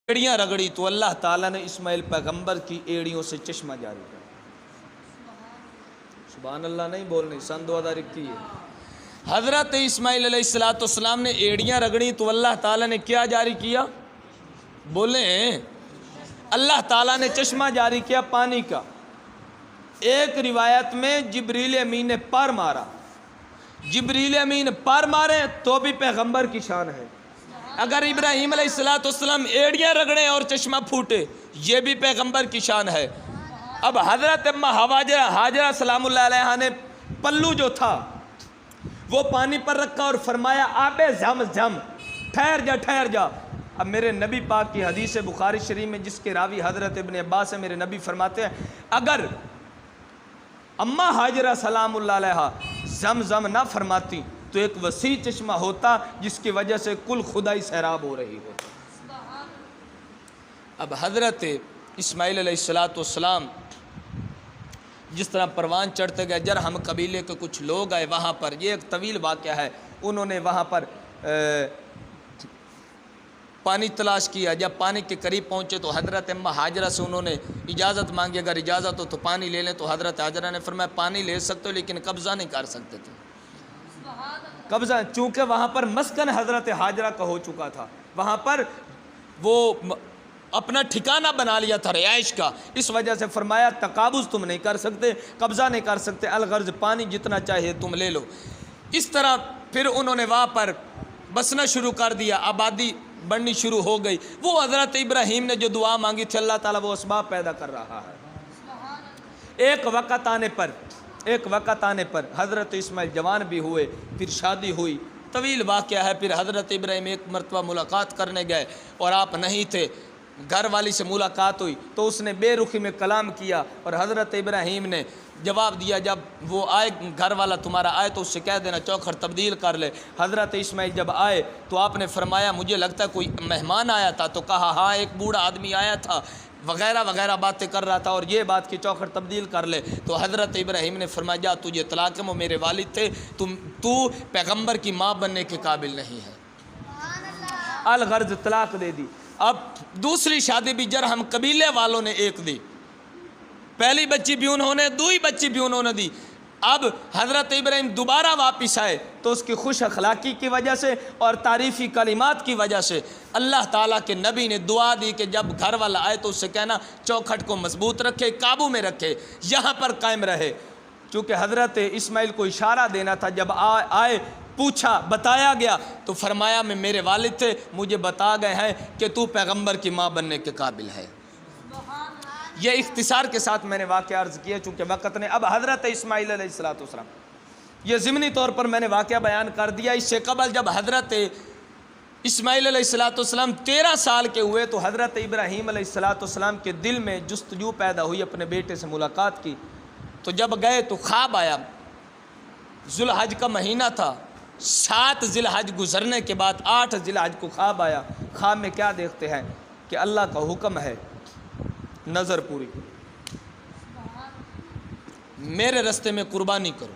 ایڑیاں رگڑی تو اللہ تعالیٰ نے اسماعیل پیغمبر کی ایڑیوں سے چشمہ جاری کیا۔ سبحان اللہ نہیں بولنی، سن 2021 ہے۔ حضرت اسماعیل علیہ السلام نے ایڑیاں رگڑی تو اللہ تعالیٰ نے کیا جاری کیا؟ بولیں اللہ تعالیٰ نے چشمہ جاری کیا پانی کا۔ ایک روایت میں جبریل امین نے پر مارا، جبریل امین پر مارے تو بھی پیغمبر کی شان ہے۔ اگر ابراہیم علیہ السلام ایڑیاں رگڑیں اور چشمہ پھوٹے یہ بھی پیغمبر کی شان ہے۔ اب حضرت اماں حاجرہ سلام اللہ علیہ نے پلو جو تھا وہ پانی پر رکھا اور فرمایا آب زم زم، ٹھہر جا۔ اب میرے نبی پاک کی حدیث بخاری شریف میں جس کے راوی حضرت ابن عباس ہے، میرے نبی فرماتے ہیں اگر اماں حاجرہ سلام اللہ علیہ زم زم نہ فرماتی تو ایک وسیع چشمہ ہوتا جس کی وجہ سے کل خدائی سیراب ہو رہی ہو۔ اب حضرت اسماعیل علیہ السلام جس طرح پروان چڑھتے گئے، جرہم قبیلے کے کچھ لوگ آئے وہاں پر، یہ ایک طویل واقعہ ہے، انہوں نے وہاں پر پانی تلاش کیا۔ جب پانی کے قریب پہنچے تو حضرت اماں حاجرہ سے انہوں نے اجازت مانگی، اگر اجازت ہو تو پانی لے لیں۔ تو حضرت حاجرہ نے فرمایا پانی لے سکتے ہو لیکن قبضہ نہیں کر سکتے تھے۔ قبضہ چونکہ وہاں پر مسکن حضرت حاجرہ کا ہو چکا تھا، وہاں پر وہ اپنا ٹھکانہ بنا لیا تھا رہائش کا، اس وجہ سے فرمایا تقابض تم نہیں کر سکتے، قبضہ نہیں کر سکتے، الغرض پانی جتنا چاہیے تم لے لو۔ اس طرح پھر انہوں نے وہاں پر بسنا شروع کر دیا، آبادی بڑھنی شروع ہو گئی۔ وہ حضرت ابراہیم نے جو دعا مانگی تھی اللہ تعالیٰ وہ اسباب پیدا کر رہا ہے۔ ایک وقت آنے پر حضرت اسماعیل جوان بھی ہوئے، پھر شادی ہوئی، طویل واقعہ ہے۔ پھر حضرت ابراہیم ایک مرتبہ ملاقات کرنے گئے اور آپ نہیں تھے، گھر والی سے ملاقات ہوئی تو اس نے بے رخی میں کلام کیا اور حضرت ابراہیم نے جواب دیا جب وہ آئے گھر والا تمہارا آئے تو اس سے کہہ دینا چوکھر تبدیل کر لے۔ حضرت اسماعیل جب آئے تو آپ نے فرمایا مجھے لگتا ہے کوئی مہمان آیا تھا، تو کہا ہاں ایک بوڑھا آدمی آیا تھا وغیرہ وغیرہ باتیں کر رہا تھا اور یہ بات کی چوکھر تبدیل کر لے۔ تو حضرت ابراہیم نے فرمایا جا تجھے طلاق ہے، وہ میرے والد تھے، تو پیغمبر کی ماں بننے کے قابل نہیں ہے، الغرض طلاق دے دی۔ اب دوسری شادی بھی جرہم قبیلے والوں نے ایک دی، پہلی بچی بھی انہوں نے، دوئی بچی بھی انہوں نے دی۔ اب حضرت ابراہیم دوبارہ واپس آئے تو اس کی خوش اخلاقی کی وجہ سے اور تعریفی کلمات کی وجہ سے اللہ تعالیٰ کے نبی نے دعا دی کہ جب گھر والا آئے تو اس سے کہنا چوکھٹ کو مضبوط رکھے، قابو میں رکھے، یہاں پر قائم رہے۔ چونکہ حضرت اسماعیل کو اشارہ دینا تھا، جب آئے پوچھا بتایا گیا تو فرمایا میں میرے والد تھے، مجھے بتا گئے ہیں کہ تو پیغمبر کی ماں بننے کے قابل ہے۔ یہ اختصار کے ساتھ میں نے واقعہ عرض کیا چونکہ وقت نے۔ اب حضرت اسماعیل علیہ السلام، یہ ضمنی طور پر میں نے واقعہ بیان کر دیا۔ اس سے قبل جب حضرت اسماعیل علیہ السلام 13 سال کے ہوئے تو حضرت ابراہیم علیہ السلام کے دل میں جستجو پیدا ہوئی، اپنے بیٹے سے ملاقات کی۔ تو جب گئے تو خواب آیا، ذی الحج کا مہینہ تھا، 7 ذی الحج گزرنے کے بعد 8 ذی الحج کو خواب آیا۔ خواب میں کیا دیکھتے ہیں کہ اللہ کا حکم ہے نظر پوری، میرے رستے میں قربانی کرو۔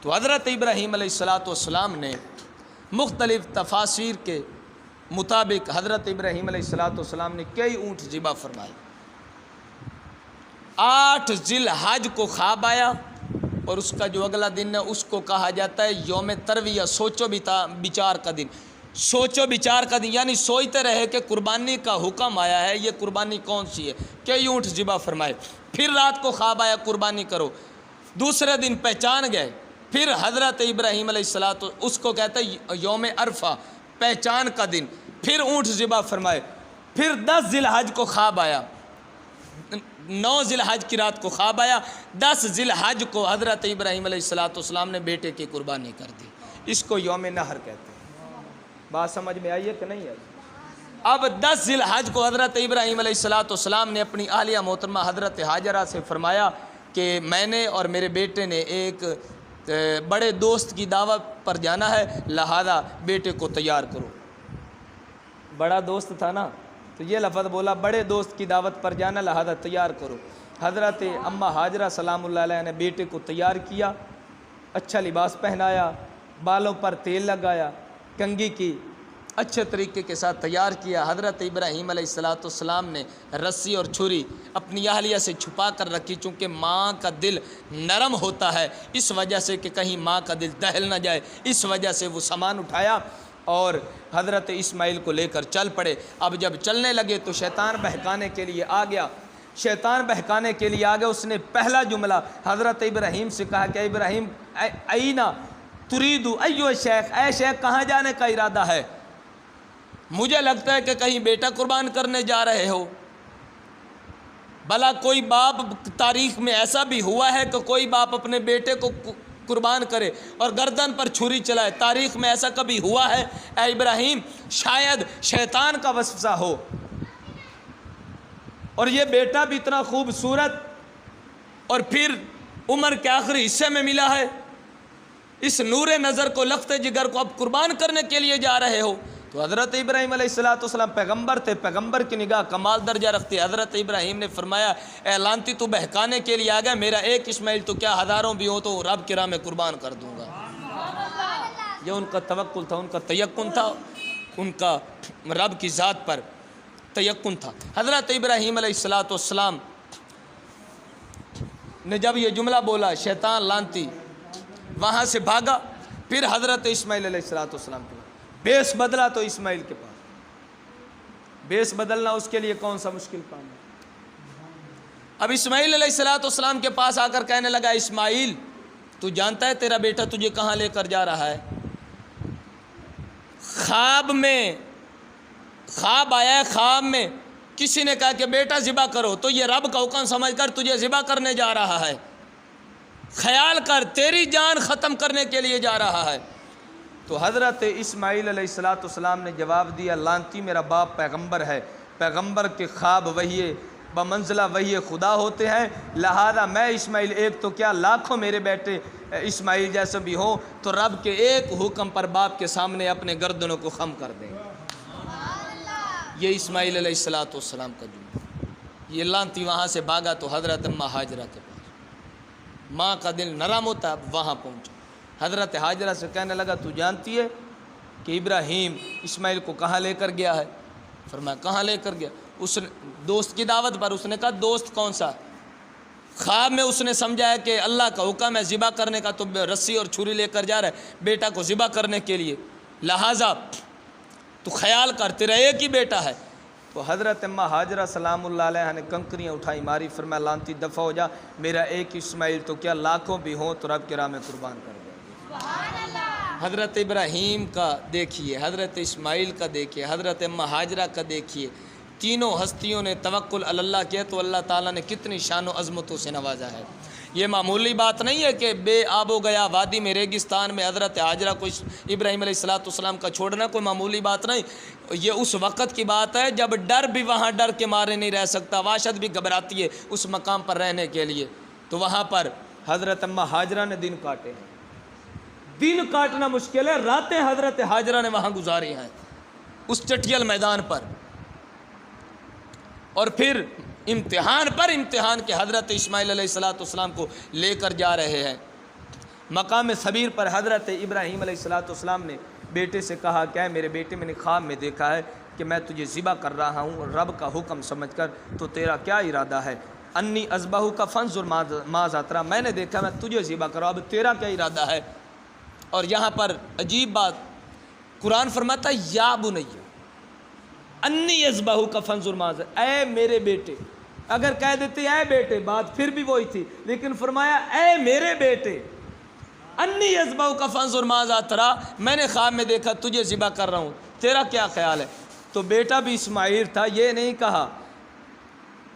تو حضرت ابراہیم علیہ السلام نے مختلف تفاسیر کے مطابق حضرت ابراہیم علیہ السلام نے کئی اونٹ ذبح فرمائے۔ 8 ذی الحج کو خواب آیا اور اس کا جو اگلا دن ہے اس کو کہا جاتا ہے یوم ترویہ، سوچو بچار کا دن۔ سوچو بچار کا دن یعنی سوچتے رہے کہ قربانی کا حکم آیا ہے، یہ قربانی کون سی ہے، کئی اونٹ ذبح فرمائے۔ پھر رات کو خواب آیا قربانی کرو، دوسرے دن پہچان گئے، پھر حضرت ابراہیم علیہ السلام اس کو کہتا ہے یوم عرفہ، پہچان کا دن، پھر اونٹ ذبح فرمائے۔ پھر 10 ذی الحج کو خواب آیا، 9 ذی الحج کی رات کو خواب آیا، 10 ذی الحج کو حضرت ابراہیم علیہ السلام نے بیٹے کی قربانی کر دی۔ اس کو یوم نحر کہتے ہیں۔ بات سمجھ میں آئی ہے کہ نہیں آئی؟ اب 10 ذی الحج کو حضرت ابراہیم علیہ السلام نے اپنی اہلیہ محترمہ حضرت حاجرہ سے فرمایا کہ میں نے اور میرے بیٹے نے ایک بڑے دوست کی دعوت پر جانا ہے، لہذا بیٹے کو تیار کرو۔ بڑا دوست تھا نا تو یہ لفظ بولا، بڑے دوست کی دعوت پر جانا لہذا تیار کرو۔ حضرت اماں حاجرہ سلام اللہ علیہ نے بیٹے کو تیار کیا، اچھا لباس پہنایا، بالوں پر تیل لگایا، کنگھی کی، اچھے طریقے کے ساتھ تیار کیا۔ حضرت ابراہیم علیہ السلام نے رسی اور چھری اپنی اہلیہ سے چھپا کر رکھی، چونکہ ماں کا دل نرم ہوتا ہے، اس وجہ سے کہ کہیں ماں کا دل دہل نہ جائے، اس وجہ سے وہ سامان اٹھایا اور حضرت اسماعیل کو لے کر چل پڑے۔ اب جب چلنے لگے تو شیطان بہکانے کے لیے آ گیا، اس نے پہلا جملہ حضرت ابراہیم سے کہا کہ ابراہیم اینا تریدو ایو شیخ، اے شیخ کہاں جانے کا ارادہ ہے؟ مجھے لگتا ہے کہ کہیں بیٹا قربان کرنے جا رہے ہو۔ بھلا کوئی باپ، تاریخ میں ایسا بھی ہوا ہے کہ کوئی باپ اپنے بیٹے کو قربان کرے اور گردن پر چھری چلائے؟ تاریخ میں ایسا کبھی ہوا ہے؟ اے ابراہیم شاید شیطان کا وسوسہ ہو، اور یہ بیٹا بھی اتنا خوبصورت اور پھر عمر کے آخری حصے میں ملا ہے، اس نور نظر کو، لخت جگر کو اب قربان کرنے کے لیے جا رہے ہو؟ تو حضرت ابراہیم علیہ السلام پیغمبر تھے، پیغمبر کی نگاہ کمال درجہ رکھتے۔ حضرت ابراہیم نے فرمایا اے لانتی تو بہکانے کے لیے آ گیا، میرا ایک اسماعیل تو کیا ہزاروں بھی ہو تو رب کی راہ میں قربان کر دوں گا۔ یہ ان کا توکل تھا، ان کا تیقن تھا، ان کا رب کی ذات پر تیقن تھا۔ حضرت ابراہیم علیہ السلام نے جب یہ جملہ بولا، شیطان لانتی وہاں سے بھاگا۔ پھر حضرت اسماعیل علیہ السلام کے بیس بدلا، تو اسماعیل کے پاس بیس بدلنا اس کے لیے کون سا مشکل کام ہے؟ اب اسماعیل علیہ السلام کے پاس آ کر کہنے لگا اسماعیل تو جانتا ہے تیرا بیٹا تجھے کہاں لے کر جا رہا ہے؟ خواب آیا ہے، خواب میں کسی نے کہا کہ بیٹا ذبح کرو، تو یہ رب کا حکم سمجھ کر تجھے ذبح کرنے جا رہا ہے، خیال کر تیری جان ختم کرنے کے لیے جا رہا ہے۔ تو حضرت اسماعیل علیہ السلام نے جواب دیا لانتی میرا باپ پیغمبر ہے، پیغمبر کے خواب وحی بمنزلہ وحی خدا ہوتے ہیں، لہذا میں اسماعیل ایک تو کیا لاکھوں میرے بیٹے اسماعیل جیسے بھی ہوں تو رب کے ایک حکم پر باپ کے سامنے اپنے گردنوں کو خم کر دیں گے۔ یہ اسماعیل علیہ السلام کا جملہ۔ یہ لانتی وہاں سے بھاگا تو حضرت اماں ہاجرہ کے پاس، ماں کا دل نرم ہوتا ہے، وہاں پہنچا۔ حضرت ہاجرہ سے کہنے لگا تو جانتی ہے کہ ابراہیم اسماعیل کو کہاں لے کر گیا ہے؟ فرمایا کہاں لے کر گیا؟ اس نے دوست کی دعوت پر، اس نے کہا دوست کون سا؟ خواب میں اس نے سمجھا ہے کہ اللہ کا حکم ہے ذبح کرنے کا، تو رسی اور چھری لے کر جا رہا ہے بیٹا کو ذبح کرنے کے لیے، لہٰذا تو خیال کر تیرا ایک ہی بیٹا ہے۔ تو حضرت اماں ہاجرہ سلام اللہ علیہ نے کنکریاں اٹھائی ماری، فرمایا لانتی دفع ہو جا، میرا ایک اسماعیل تو کیا لاکھوں بھی ہوں تو رب کی راہ میں قربان کر دے۔ حضرت ابراہیم کا دیکھیے، حضرت اسماعیل کا دیکھیے، حضرت اماں ہاجرہ کا دیکھیے، تینوں ہستیوں نے توکل علی اللہ کیا تو اللہ تعالیٰ نے کتنی شان و عظمتوں سے نوازا ہے۔ یہ معمولی بات نہیں ہے کہ بے آب و گیا وادی میں ریگستان میں حضرت ہاجرہ کو ابراہیم علیہ السلام کا چھوڑنا کوئی معمولی بات نہیں، یہ اس وقت کی بات ہے جب ڈر بھی وہاں ڈر کے مارے نہیں رہ سکتا، وحشت بھی گھبراتی ہے اس مقام پر رہنے کے لیے، تو وہاں پر حضرت اماں ہاجرہ نے دن کاٹے ہیں۔ دن کاٹنا مشکل ہے، راتیں حضرت ہاجرہ نے وہاں گزاری ہیں اس چٹیل میدان پر، اور پھر امتحان پر امتحان کے حضرت اسماعیل علیہ السلام کو لے کر جا رہے ہیں۔ مقام صبیر پر حضرت ابراہیم علیہ السلام نے بیٹے سے کہا کہ میرے بیٹے میں نے خواب میں دیکھا ہے کہ میں تجھے ذبح کر رہا ہوں اور رب کا حکم سمجھ کر، تو تیرا کیا ارادہ ہے؟ انی اذبح کا فانظر ماذا ترى، میں نے دیکھا میں تجھے ذبح کروں، اب تیرا کیا ارادہ ہے؟ اور یہاں پر عجیب بات قرآن فرماتا ہے یا بنی انی اذبح کا فانظر ماذا، اے میرے بیٹے، اگر کہہ دیتے اے بیٹے بات پھر بھی وہی تھی، لیکن فرمایا اے میرے بیٹے، انی اذبح کا فانظر ماذا ترى، میں نے خواب میں دیکھا تجھے ذبح کر رہا ہوں، تیرا کیا خیال ہے؟ تو بیٹا بھی اسماعیل تھا، یہ نہیں کہا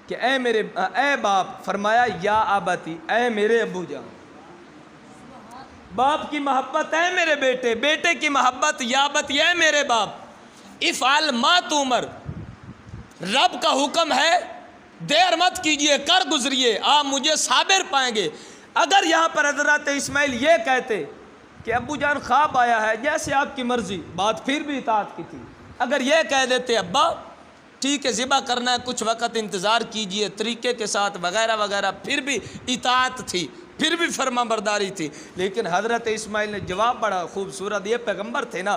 کہ اے باپ، فرمایا یا ابتی، اے میرے ابو جان۔ باپ کی محبت اے میرے بیٹے، بیٹے کی محبت یا ابتی اے میرے باپ، افعل ما تؤمر، رب کا حکم ہے دیر مت کیجئے، کر گزریے، آپ مجھے صابر پائیں گے۔ اگر یہاں پر حضرت اسماعیل یہ کہتے کہ ابو جان خواب آیا ہے جیسے آپ کی مرضی، بات پھر بھی اطاعت کی تھی، اگر یہ کہہ دیتے ابا ٹھیک ہے ذبح کرنا ہے کچھ وقت انتظار کیجئے طریقے کے ساتھ وغیرہ وغیرہ، پھر بھی اطاعت تھی، پھر بھی فرما برداری تھی، لیکن حضرت اسماعیل نے جواب بڑا خوبصورت، یہ پیغمبر تھے نا،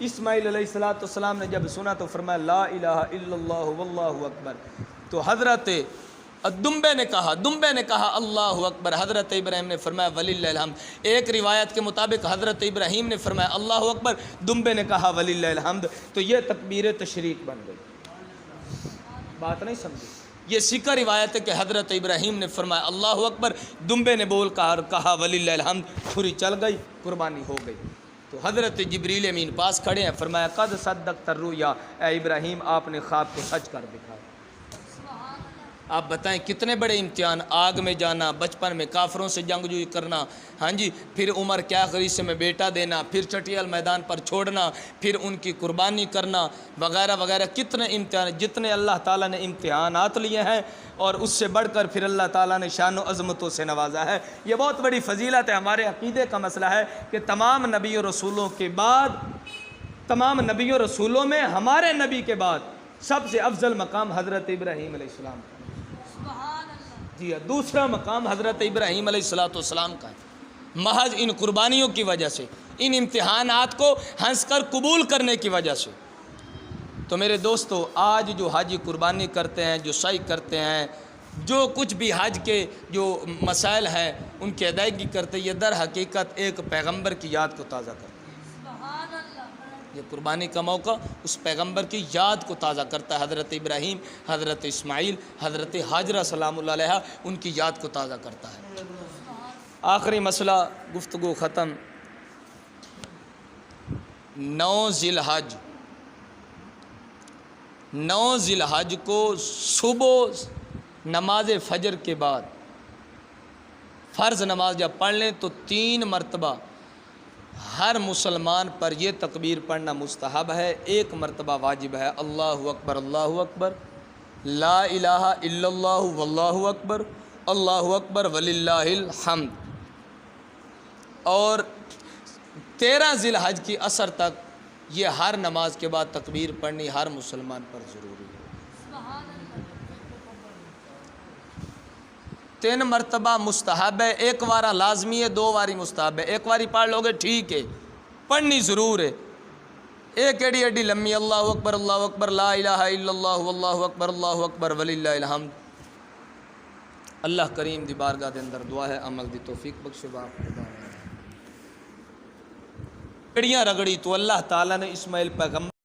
اسماعیل علیہ السلام نے جب سنا تو فرمایا لا الہ الا اللہ واللہ اکبر. تو حضرت دمبے نے کہا اللہ اکبر. حضرت ابراہیم نے فرمایا وللہ الحمد. ایک روایت کے مطابق حضرت ابراہیم نے فرمایا اللہ اکبر, دمبے نے کہا وللہ الحمد. تو یہ تکبیر تشریق بن گئی. بات نہیں سمجھی؟ یہ سکہ روایت ہے کہ حضرت ابراہیم نے فرمایا اللہ اکبر, دمبے نے بول کہا وللہ الحمد, چھری چل گئی, قربانی ہو گئی. تو حضرت جبریل امین پاس کھڑے ہیں, فرمایا قد صدقت الرؤیا, اے ابراہیم آپ نے خواب کو سچ کر دکھایا. آپ بتائیں کتنے بڑے امتحان, آگ میں جانا, بچپن میں کافروں سے جنگجوئی کرنا, ہاں جی, پھر عمر کیا خرید سے میں بیٹا دینا, پھر چٹیال میدان پر چھوڑنا, پھر ان کی قربانی کرنا وغیرہ وغیرہ. کتنے امتحان, جتنے اللہ تعالیٰ نے امتحانات لیے ہیں اور اس سے بڑھ کر پھر اللہ تعالیٰ نے شان و عظمتوں سے نوازا ہے. یہ بہت بڑی فضیلت ہے. ہمارے عقیدے کا مسئلہ ہے کہ تمام نبی و رسولوں کے بعد, تمام نبی و رسولوں میں ہمارے نبی کے بعد سب سے افضل مقام حضرت ابراہیم علیہ السلام کا. جی ہاں, دوسرا مقام حضرت ابراہیم علیہ السلام کا ہے, محض ان قربانیوں کی وجہ سے, ان امتحانات کو ہنس کر قبول کرنے کی وجہ سے. تو میرے دوستو, آج جو حاجی قربانی کرتے ہیں, جو سعی کرتے ہیں, جو کچھ بھی حج کے جو مسائل ہیں ان کی ادائیگی کرتے, یہ در حقیقت ایک پیغمبر کی یاد کو تازہ کرتے ہیں. یہ قربانی کا موقع اس پیغمبر کی یاد کو تازہ کرتا ہے. حضرت ابراہیم, حضرت اسماعیل, حضرت حاجرہ سلام اللہ علیہ, ان کی یاد کو تازہ کرتا ہے. آخری مسئلہ, گفتگو ختم. 9 ذی الحج کو صبح نماز فجر کے بعد فرض نماز جب پڑھ لیں تو 3 مرتبہ ہر مسلمان پر یہ تکبیر پڑھنا مستحب ہے, 1 مرتبہ واجب ہے. اللہ اکبر, لا الہ الا اللہ واللہ اکبر وللہ الحمد. اور 13 ذی الحج کی عصر تک یہ ہر نماز کے بعد تکبیر پڑھنی ہر مسلمان پر ضروری ہے. 3 مرتبہ مستحب ہے, 1 وارہ لازمی ہے, 2 واری مستحب ہے. 1 واری پڑھ لو گے ٹھیک ہے, پڑھنی ضرور ہے. ایک ایڈی لمبی اللہ اکبر لا الہ الا اللہ واللہ اکبر وللہ الحمد. اللہ کریم دی بارگاہ دے اندر دعا ہے عمل دی توفیق بخشے. باپ رگڑیاں رگڑی تو اللہ تعالیٰ نے اسماعیل پیغمبر